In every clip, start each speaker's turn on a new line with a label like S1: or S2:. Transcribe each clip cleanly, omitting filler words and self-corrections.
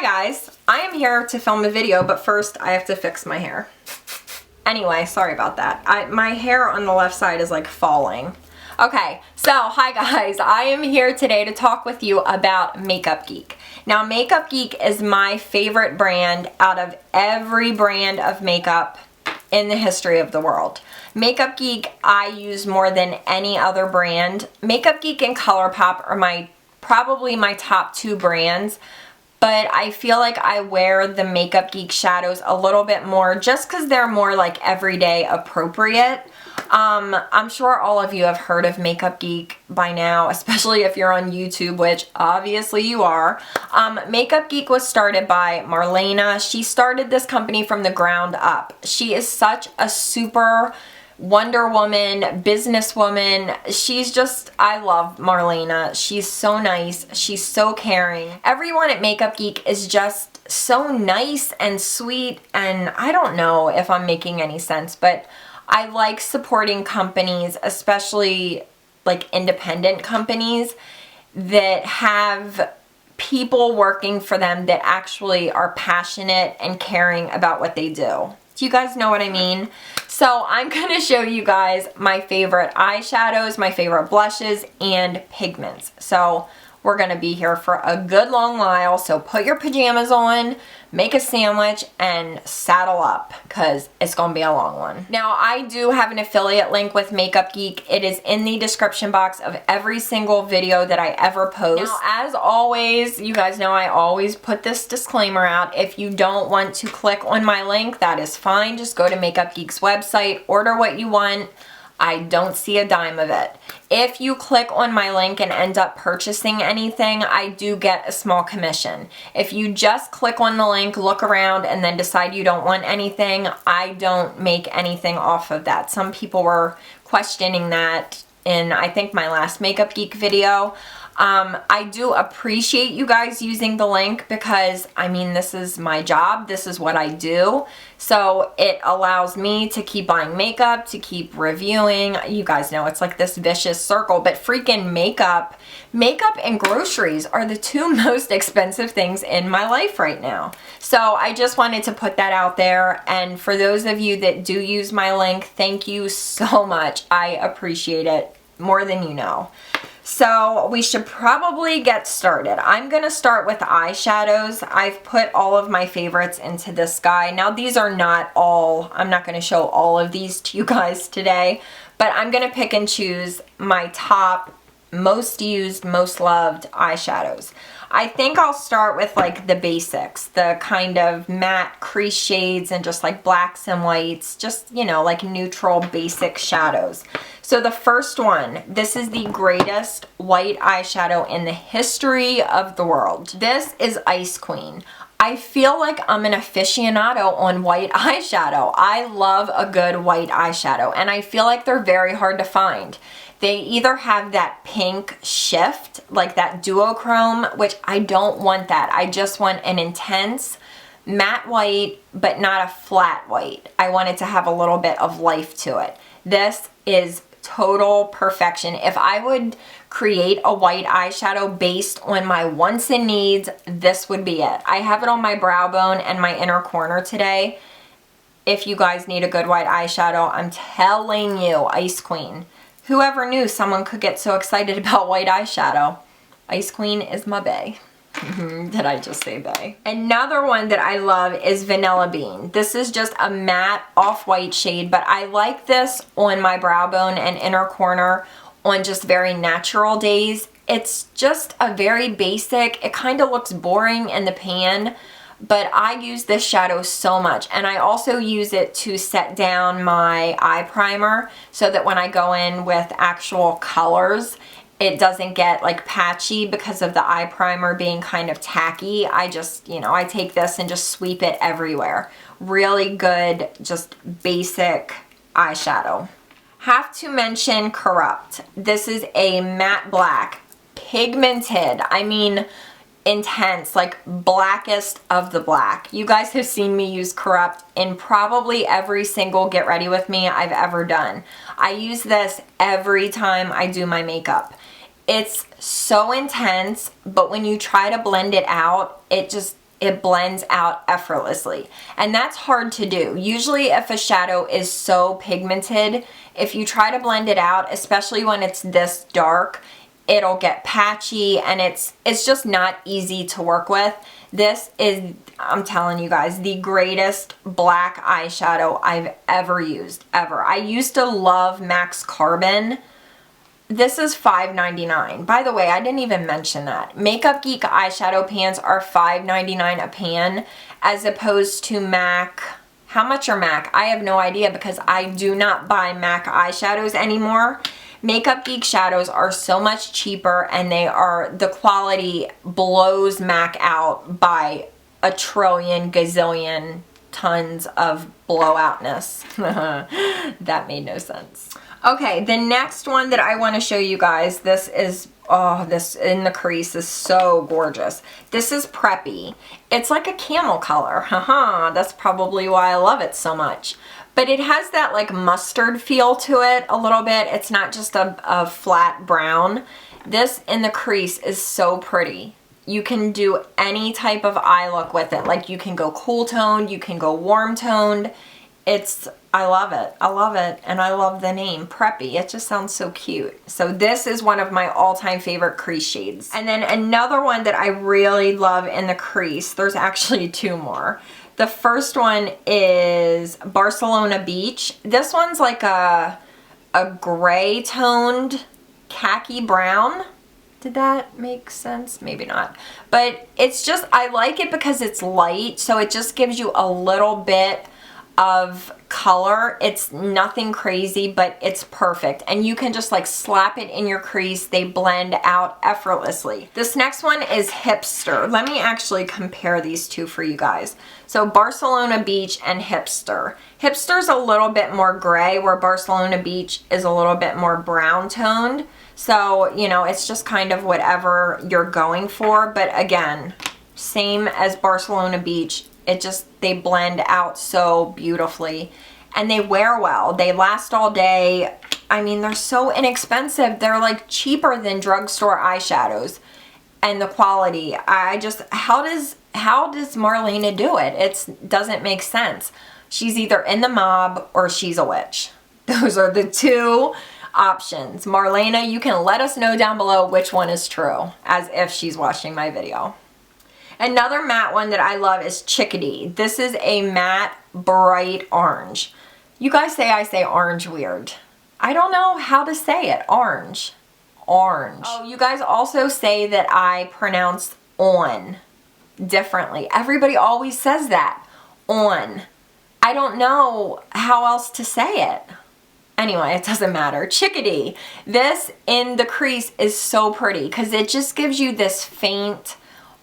S1: Hi guys, I am here to film a video, but first I have to fix my hair. Anyway, sorry about that. My hair on the left side is like falling. Okay, so hi guys, I am here today to talk with you about Makeup Geek. Now Makeup Geek is my favorite brand out of every brand of makeup in the history of the world. Makeup Geek I use more than any other brand. Makeup Geek and ColourPop are probably my top two brands, but I feel like I wear the Makeup Geek shadows a little bit more just because they're more like everyday appropriate. I'm sure all of you have heard of Makeup Geek by now, especially if you're on YouTube, which obviously you are. Makeup Geek was started by Marlena. She started this company from the ground up. She is such a super Wonder Woman, businesswoman. She's just, I love Marlena. She's so nice. She's so caring. Everyone at Makeup Geek is just so nice and sweet, and I don't know if I'm making any sense, but I like supporting companies, especially like independent companies that have people working for them that actually are passionate and caring about what they do. Do you guys know what I mean? So I'm going to show you guys my favorite eyeshadows, my favorite blushes, and pigments. So we're going to be here for a good long while. So put your pajamas on, make a sandwich, and saddle up because it's going to be a long one. Now I do have an affiliate link with Makeup Geek. It is in the description box of every single video that I ever post. Now as always, you guys know I always put this disclaimer out. If you don't want to click on my link, that is fine. Just go to Makeup Geek's website, order what you want. I don't see a dime of it. If you click on my link and end up purchasing anything, I do get a small commission. If you just click on the link, look around, and then decide you don't want anything, I don't make anything off of that. Some people were questioning that in, I think, my last Makeup Geek video. I do appreciate you guys using the link because, I mean, this is my job. This is what I do. So it allows me to keep buying makeup, to keep reviewing. You guys know it's like this vicious circle, but freaking makeup and groceries are the two most expensive things in my life right now. So I just wanted to put that out there. And for those of you that do use my link, thank you so much. I appreciate it more than you know. So we should probably get started. I'm going to start with eyeshadows. I've put all of my favorites into this guy. Now these are not all, I'm not going to show all of these to you guys today, but I'm going to pick and choose my top, most used, most loved eyeshadows. I think I'll start with like the basics, the kind of matte crease shades and just like blacks and whites, just, you know, like neutral basic shadows. So the first one, this is the greatest white eyeshadow in the history of the world. This is Ice Queen. I feel like I'm an aficionado on white eyeshadow. I love a good white eyeshadow, and I feel like they're very hard to find. They either have that pink shift, like that duochrome, which I don't want that. I just want an intense matte white, but not a flat white. I want it to have a little bit of life to it. This is total perfection. If I would create a white eyeshadow based on my wants and needs, this would be it. I have it on my brow bone and my inner corner today. If you guys need a good white eyeshadow, I'm telling you, Ice Queen. Whoever knew someone could get so excited about white eyeshadow? Ice Queen is my bae. Did I just say bae? Another one that I love is Vanilla Bean. This is just a matte off-white shade, but I like this on my brow bone and inner corner on just very natural days. It's just a very basic, it kind of looks boring in the pan, but I use this shadow so much, and I also use it to set down my eye primer so that when I go in with actual colors, it doesn't get like patchy because of the eye primer being kind of tacky. I just, you know, I take this and just sweep it everywhere. Really good, just basic eyeshadow. Have to mention Corrupt. This is a matte black, pigmented. I mean, intense, like blackest of the black. You guys have seen me use Corrupt in probably every single get ready with me I've ever done. I use this every time I do my makeup. It's so intense, but when you try to blend it out, it just it blends out effortlessly. And that's hard to do. Usually if a shadow is so pigmented, if you try to blend it out, especially when it's this dark, it'll get patchy and it's just not easy to work with. This is, I'm telling you guys, the greatest black eyeshadow I've ever used, ever. I used to love Max Carbon. This is $5.99. By the way, I didn't even mention that. Makeup Geek eyeshadow pans are $5.99 a pan as opposed to MAC. How much are MAC? I have no idea because I do not buy MAC eyeshadows anymore. Makeup Geek shadows are so much cheaper and the quality blows MAC out by a trillion gazillion tons of blowoutness. That made no sense. Okay, the next one that I want to show you guys, this is, oh, this in the crease is so gorgeous. This is Preppy. It's like a camel color. Haha, that's probably why I love it so much. But it has that like mustard feel to it a little bit. It's not just a flat brown. This in the crease is so pretty. You can do any type of eye look with it. Like you can go cool toned, you can go warm toned. I love it. I love it. And I love the name, Preppy. It just sounds so cute. So this is one of my all-time favorite crease shades. And then another one that I really love in the crease, there's actually two more. The first one is Barcelona Beach. This one's like a gray toned khaki brown. Did that make sense? Maybe not. But it's just, I like it because it's light, so it just gives you a little bit of color. It's nothing crazy, but it's perfect. And you can just like slap it in your crease. They blend out effortlessly. This next one is Hipster. Let me actually compare these two for you guys. So Barcelona Beach and Hipster. Hipster's a little bit more gray, where Barcelona Beach is a little bit more brown toned. So, you know, it's just kind of whatever you're going for. But again, same as Barcelona Beach. They blend out so beautifully and they wear well. They last all day. I mean, they're so inexpensive. They're like cheaper than drugstore eyeshadows. And the quality, how does Marlena do it? It doesn't make sense. She's either in the mob or she's a witch. Those are the two options. Marlena, you can let us know down below which one is true, as if she's watching my video. Another matte one that I love is Chickadee. This is a matte bright orange. You guys say I say orange weird. I don't know how to say it. Orange. Orange. Oh, you guys also say that I pronounce on differently. Everybody always says that. On. I don't know how else to say it. Anyway, it doesn't matter. Chickadee. This in the crease is so pretty because it just gives you this faint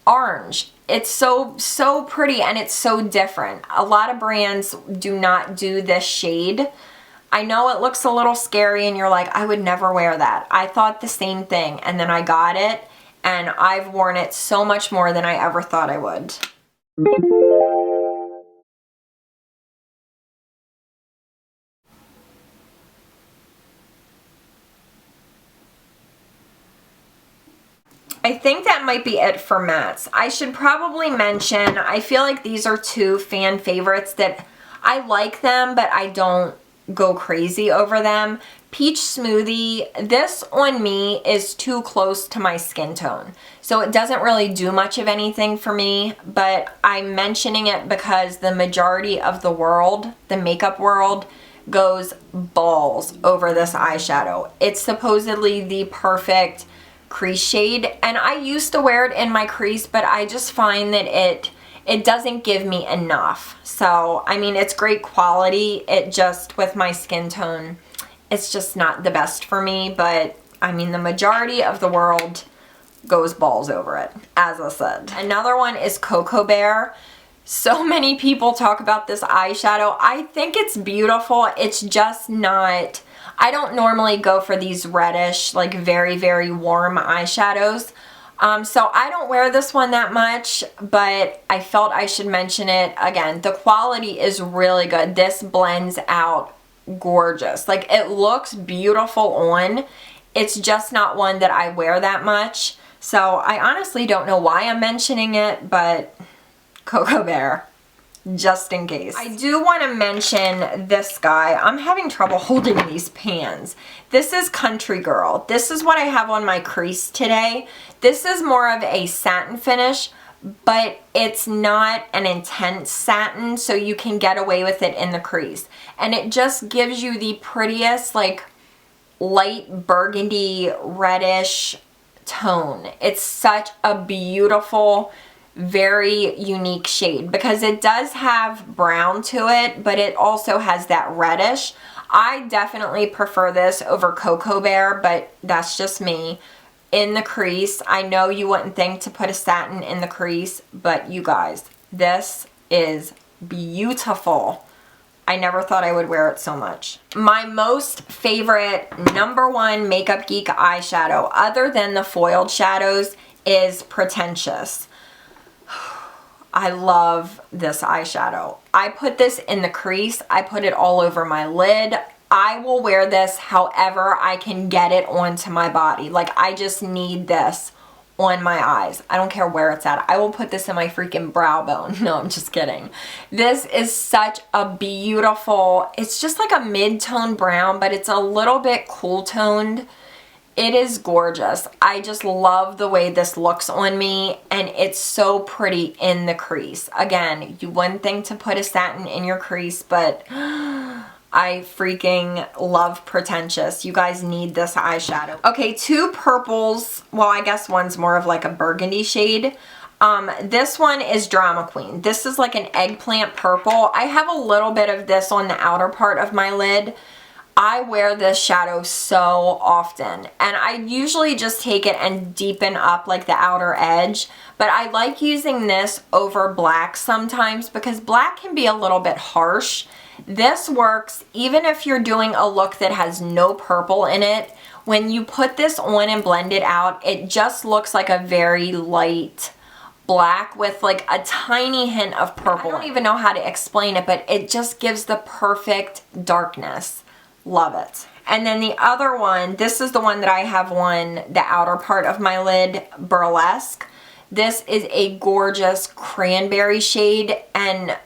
S1: orange. It's so pretty and it's so different. A lot of brands do not do this shade. I know it looks a little scary and you're like, I would never wear that. I thought the same thing, and then I got it and I've worn it so much more than I ever thought I would. I think that might be it for mattes. I should probably mention, I feel like these are two fan favorites that I like them, but I don't go crazy over them. Peach Smoothie, this on me is too close to my skin tone. So it doesn't really do much of anything for me, but I'm mentioning it because the majority of the world, the makeup world, goes balls over this eyeshadow. It's supposedly the perfect crease shade, and I used to wear it in my crease, but I just find that it doesn't give me enough. So I mean, it's great quality, it just, with my skin tone, it's just not the best for me. But I mean, the majority of the world goes balls over it, as I said. Another one is Cocoa Bear. So many people talk about this eyeshadow. I think it's beautiful. It's just not, I don't normally go for these reddish, like very, very warm eyeshadows. So I don't wear this one that much, but I felt I should mention it. Again, the quality is really good. This blends out gorgeous. Like, it looks beautiful on. It's just not one that I wear that much. So I honestly don't know why I'm mentioning it, but Cocoa Bear, just in case. I do want to mention this guy. I'm having trouble holding these pans. This is Country Girl. This is what I have on my crease today. This is more of a satin finish, but it's not an intense satin, so you can get away with it in the crease. And it just gives you the prettiest, like, light burgundy reddish tone. It's such a beautiful, very unique shade because it does have brown to it, but it also has that reddish. I definitely prefer this over Cocoa Bear, but that's just me. In the crease, I know you wouldn't think to put a satin in the crease, but you guys, this is beautiful. I never thought I would wear it so much. My most favorite #1 Makeup Geek eyeshadow, other than the foiled shadows, is Pretentious. I love this eyeshadow. I put this in the crease. I put it all over my lid. I will wear this however I can get it onto my body. Like, I just need this on my eyes. I don't care where it's at. I will put this in my freaking brow bone. No, I'm just kidding. This is such a beautiful, it's just like a mid-tone brown, but it's a little bit cool toned. It is gorgeous. I just love the way this looks on me, and it's so pretty in the crease. Again, you wouldn't think to put a satin in your crease, but I freaking love Pretentious. You guys need this eyeshadow. Okay, 2 purples. Well, I guess one's more of like a burgundy shade. This one is Drama Queen. This is like an eggplant purple. I have a little bit of this on the outer part of my lid. I wear this shadow so often, and I usually just take it and deepen up like the outer edge, but I like using this over black sometimes because black can be a little bit harsh. This works even if you're doing a look that has no purple in it. When you put this on and blend it out, it just looks like a very light black with like a tiny hint of purple. I don't even know how to explain it, but it just gives the perfect darkness. Love it. And then the other one, this is the one that I have on the outer part of my lid, Burlesque. This is a gorgeous cranberry shade, and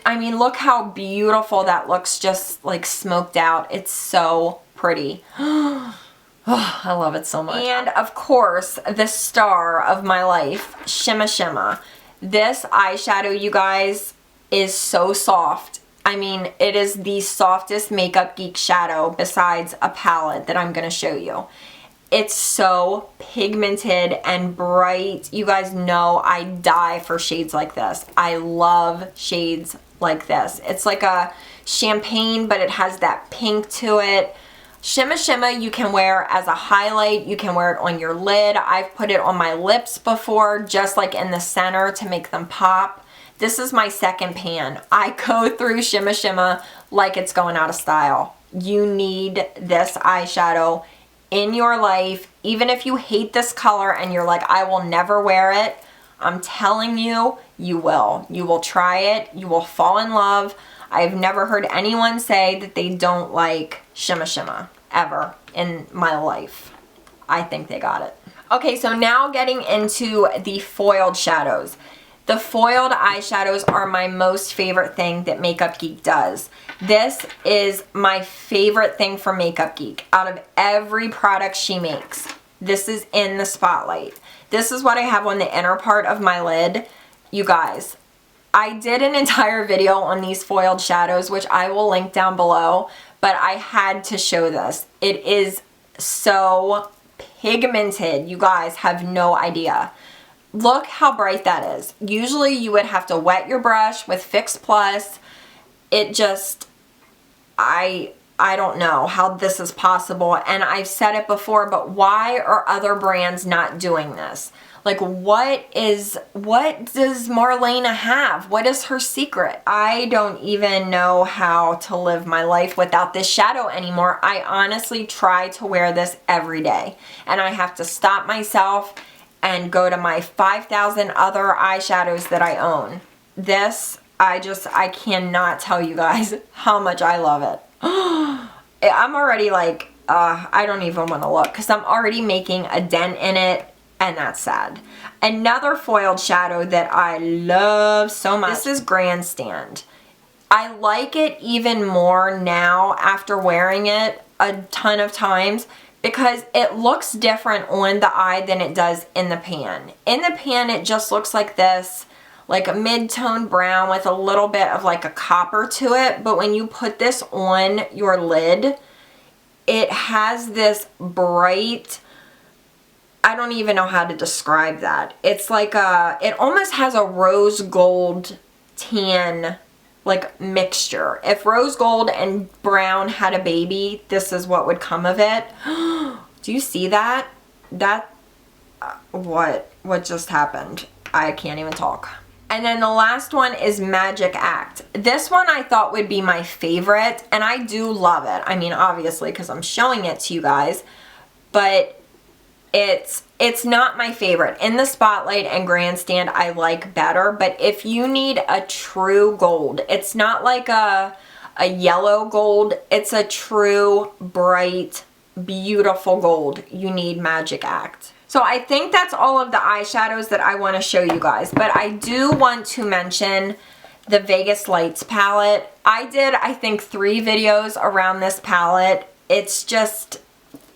S1: I mean, look how beautiful that looks, just like smoked out. It's so pretty. Oh, I love it so much. And of course, the star of my life, Shimma Shimma. This eyeshadow, you guys, is so soft. I mean, it is the softest Makeup Geek shadow besides a palette that I'm going to show you. It's so pigmented and bright. You guys know I die for shades like this. I love shades like this. It's like a champagne, but it has that pink to it. Shimma Shimma you can wear as a highlight. You can wear it on your lid. I've put it on my lips before, just like in the center to make them pop. This is my second pan. I go through Shimma Shimma like it's going out of style. You need this eyeshadow in your life. Even if you hate this color and you're like, I will never wear it, I'm telling you, you will. You will try it. You will fall in love. I've never heard anyone say that they don't like Shimma Shimma ever in my life. I think they got it. Okay, so now getting into the foiled shadows. The foiled eyeshadows are my most favorite thing that Makeup Geek does. This is my favorite thing from Makeup Geek. Out of every product she makes, this is in the spotlight. This is what I have on the inner part of my lid. You guys, I did an entire video on these foiled shadows, which I will link down below, but I had to show this. It is so pigmented. You guys have no idea. Look how bright that is. Usually you would have to wet your brush with Fix Plus. It just, I don't know how this is possible, and I've said it before, but why are other brands not doing this? Like, what does Marlena have? What is her secret? I don't even know how to live my life without this shadow anymore. I honestly try to wear this every day, and I have to stop myself and go to my 5,000 other eyeshadows that I own. This, I cannot tell you guys how much I love it. I'm already like, I don't even want to look because I'm already making a dent in it, and that's sad. Another foiled shadow that I love so much, this is Grandstand. I like it even more now after wearing it a ton of times because it looks different on the eye than it does in the pan. In the pan, it just looks like this, like a mid-tone brown with a little bit of like a copper to it. But when you put this on your lid, it has this bright, I don't even know how to describe that. It's like it almost has a rose gold tan like mixture. If rose gold and brown had a baby, this is what would come of it. Do you see that? What just happened? I can't even talk. And then the last one is Magic Act. This one I thought would be my favorite, and I do love it. I mean, obviously, because I'm showing it to you guys, but it's not my favorite. In the Spotlight and Grandstand, I like better, but if you need a true gold, it's not like a yellow gold, it's a true, bright, beautiful gold. You need Magic Act. So I think that's all of the eyeshadows that I want to show you guys, but I do want to mention the Vegas Lights palette. I did, I think, 3 videos around this palette. It's just,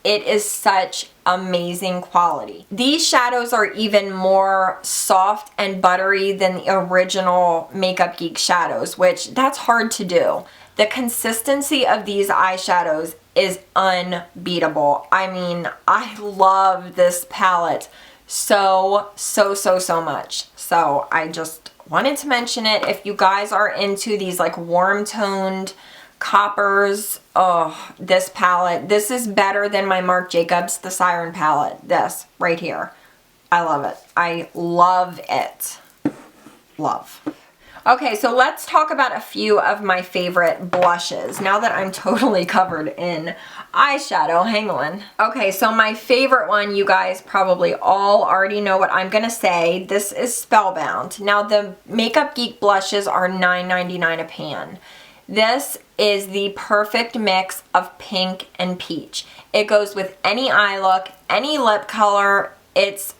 S1: it is such amazing quality. These shadows are even more soft and buttery than the original Makeup Geek shadows, which that's hard to do. The consistency of these eyeshadows is unbeatable. I mean, I love this palette so much. So I just wanted to mention it. If you guys are into these like warm toned coppers, oh, this palette, this is better than my Marc Jacobs The Siren palette. This right here. I love it. I love it. Love. Okay, so let's talk about a few of my favorite blushes now that I'm totally covered in eyeshadow. Hang on. Okay, so my favorite one, you guys probably all already know what I'm gonna say. This is Spellbound. Now the Makeup Geek blushes are $9.99 a pan. This is the perfect mix of pink and peach. It goes with any eye look, any lip color. It's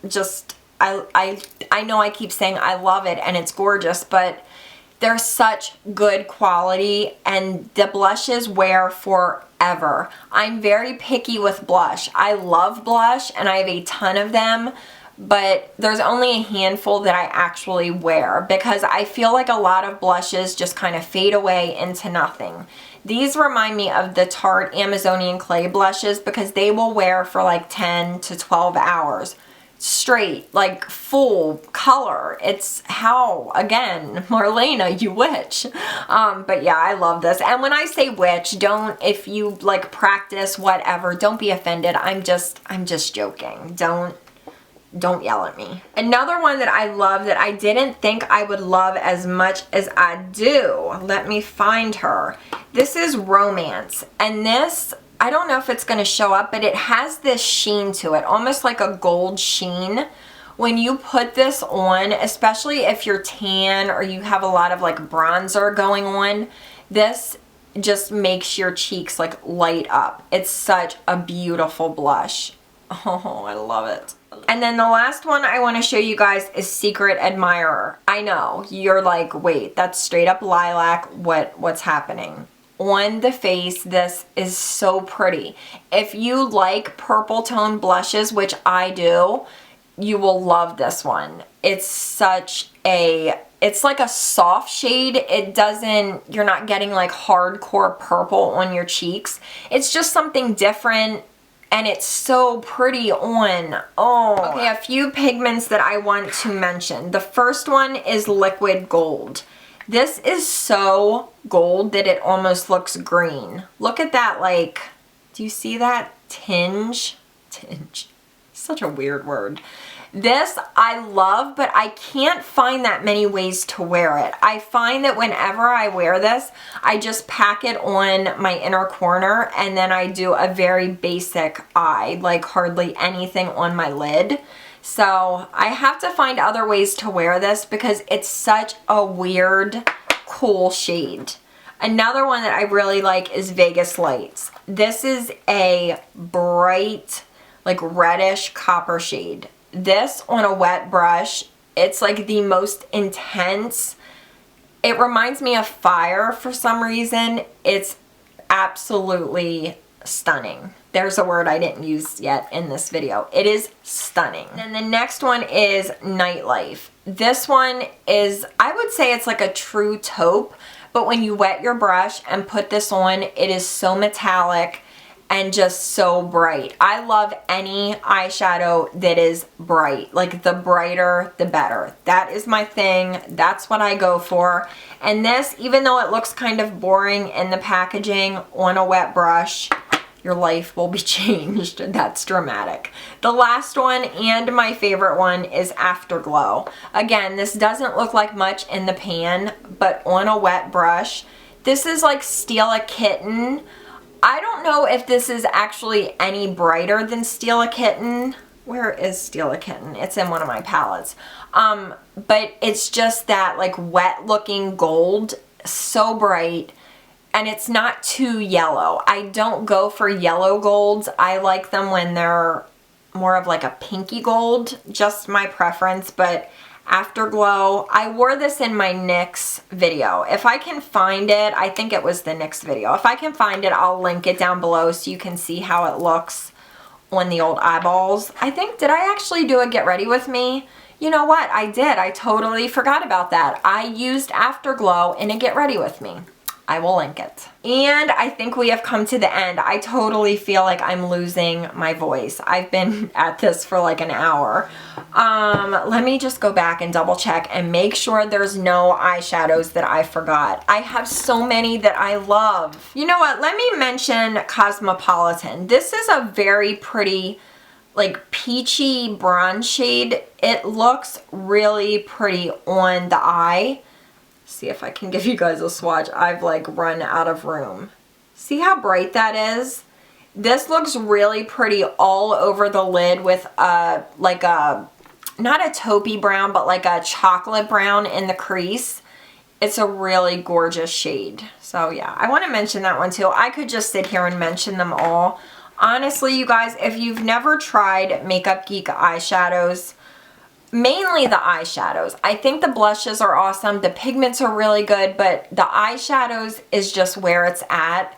S1: just, I know I keep saying I love it and it's gorgeous, but they're such good quality and the blushes wear forever. I'm very picky with blush. I love blush and I have a ton of them, but there's only a handful that I actually wear because I feel like a lot of blushes just kind of fade away into nothing. These remind me of the Tarte Amazonian Clay blushes because they will wear for like 10 to 12 hours. Straight, like full color. It's how, again, Marlena, you witch. But yeah, I love this. And when I say witch, don't, if you like practice whatever, don't be offended. I'm just joking. Don't yell at me. Another one that I love that I didn't think I would love as much as I do. Let me find her. This is Romance. And this, I don't know if it's going to show up, but it has this sheen to it, almost like a gold sheen. When you put this on, especially if you're tan or you have a lot of like bronzer going on, this just makes your cheeks like light up. It's such a beautiful blush. Oh, I love it. And then the last one I want to show you guys is Secret Admirer. I know, you're like, wait, that's straight up lilac. What's happening? On the face, this is so pretty. If you like purple tone blushes, which I do, you will love this one. It's such a, it's like a soft shade. It doesn't, you're not getting like hardcore purple on your cheeks. It's just something different and it's so pretty on. Oh, okay, a few pigments that I want to mention. The first one is Liquid Gold. This is so gold that it almost looks green. Look at that, like, do you see that tinge? Tinge. Such a weird word. This I love, but I can't find that many ways to wear it. I find that whenever I wear this, I just pack it on my inner corner and then I do a very basic eye, like hardly anything on my lid. So I have to find other ways to wear this because it's such a weird, cool shade. Another one that I really like is Vegas Lights. This is a bright, like reddish copper shade. This on a wet brush, it's like the most intense. It reminds me of fire for some reason. It's absolutely stunning. There's a word I didn't use yet in this video. It is stunning. And the next one is Nightlife. This one is, I would say it's like a true taupe, but when you wet your brush and put this on, it is so metallic and just so bright. I love any eyeshadow that is bright. Like the brighter, the better. That is my thing. That's what I go for. And this, even though it looks kind of boring in the packaging, on a wet brush, your life will be changed. That's dramatic. The last one and my favorite one is Afterglow. Again, this doesn't look like much in the pan, but on a wet brush, this is like Steal a Kitten. I don't know if this is actually any brighter than Steal a Kitten. Where is Steal a Kitten? It's in one of my palettes. But it's just that like wet looking gold, so bright. And it's not too yellow. I don't go for yellow golds. I like them when they're more of like a pinky gold, just my preference. But Afterglow, I wore this in my NYX video. If I can find it, I think it was the NYX video. If I can find it, I'll link it down below so you can see how it looks on the old eyeballs. I think, did I actually do a get ready with me? You know what? I did. I totally forgot about that. I used Afterglow in a get ready with me. I will link it. And I think we have come to the end. I totally feel like I'm losing my voice. I've been at this for like an hour. Let me just go back and double check and make sure there's no eyeshadows that I forgot. I have so many that I love. You know what? Let me mention Cosmopolitan. This is a very pretty, like peachy bronze shade. It looks really pretty on the eye. See if I can give you guys a swatch. I've like run out of room. See how bright that is? This looks really pretty all over the lid with like a, not a taupey brown, but like a chocolate brown in the crease. It's a really gorgeous shade. So yeah, I want to mention that one too. I could just sit here and mention them all. Honestly, you guys, if you've never tried Makeup Geek eyeshadows, mainly the eyeshadows. I think the blushes are awesome. The pigments are really good, but the eyeshadows is just where it's at.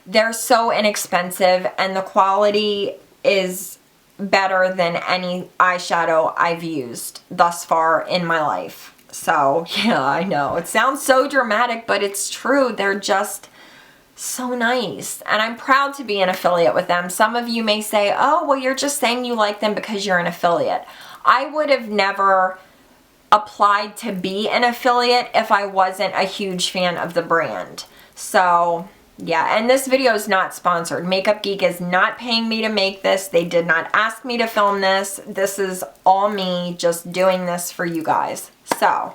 S1: They're so inexpensive and the quality is better than any eyeshadow I've used thus far in my life. So yeah, I know. It sounds so dramatic, but it's true. They're just so nice. And I'm proud to be an affiliate with them. Some of you may say, oh, well, you're just saying you like them because you're an affiliate. I would have never applied to be an affiliate if I wasn't a huge fan of the brand. So yeah, and this video is not sponsored. Makeup Geek is not paying me to make this. They did not ask me to film this. This is all me just doing this for you guys. So,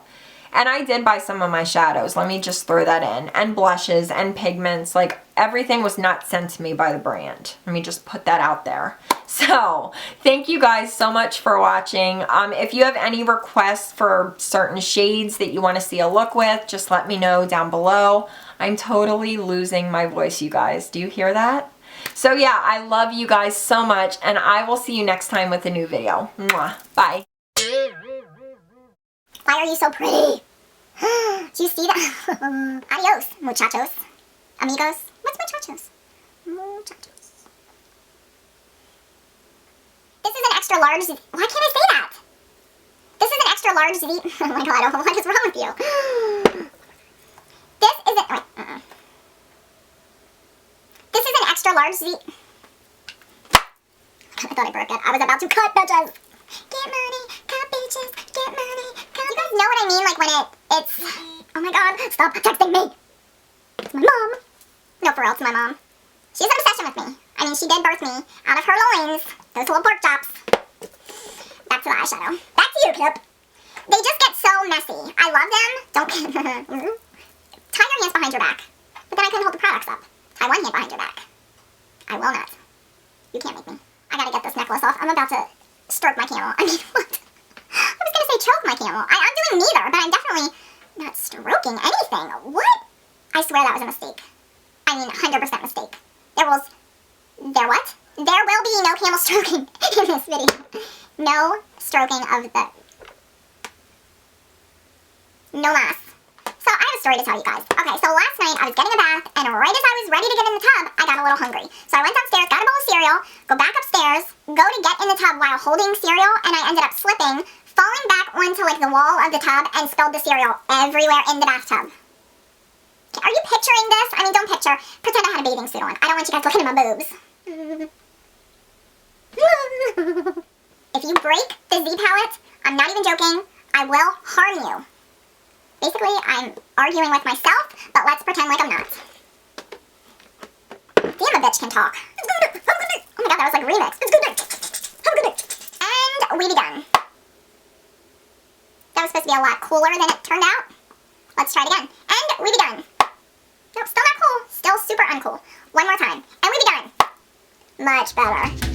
S1: and I did buy some of my shadows. Let me just throw that in. And blushes and pigments. Like everything was not sent to me by the brand. Let me just put that out there. So, thank you guys so much for watching. If you have any requests for certain shades that you want to see a look with, just let me know down below. I'm totally losing my voice, you guys. Do you hear that? So yeah, I love you guys so much, and I will see you next time with a new video. Mwah. Bye.
S2: Why are you so pretty? Do you see that? Adios, muchachos. Amigos. What's muchachos? Muchachos. This is an extra large. Why can't I say that? This is an extra large. Oh my god, what is wrong with you? This isn't. Wait, This is an extra large. I thought I broke it. I was about to cut bitches. Get money, cut bitches, get money. Cut. You guys know what I mean? Like when it's. Oh my god, stop texting me. It's my mom. No, for real, it's my mom. She has an obsession with me. I mean, she did birth me out of her loins. Those little pork chops. Back to the eyeshadow. Back to you, Kip. They just get so messy. I love them. Don't tie your hands behind your back. But then I couldn't hold the products up. Tie one hand behind your back. I will not. You can't make me. I gotta get this necklace off. I'm about to stroke my camel. I mean, what? I was gonna say choke my camel. I'm doing neither, but I'm definitely not stroking anything. What? I swear that was a mistake. I mean, 100% mistake. There what? There will be no camel stroking in this video. No stroking of the... No mas. So I have a story to tell you guys. Okay, so last night I was getting a bath, and right as I was ready to get in the tub, I got a little hungry. So I went downstairs, got a bowl of cereal, go back upstairs, go to get in the tub while holding cereal, and I ended up slipping, falling back onto like the wall of the tub, and spilled the cereal everywhere in the bathtub. Are you picturing this? I mean, don't picture. Pretend I had a bathing suit on. I don't want you guys looking at my boobs. If you break the Z palette, I'm not even joking, I will harm you. Basically, I'm arguing with myself, but let's pretend like I'm not. Damn, a bitch can talk. Oh my god, that was like a remix. And we be done. That was supposed to be a lot cooler than it turned out. Let's try it again. And we be done. Nope, still not cool. Still super uncool. One more time. And we be done. Much better.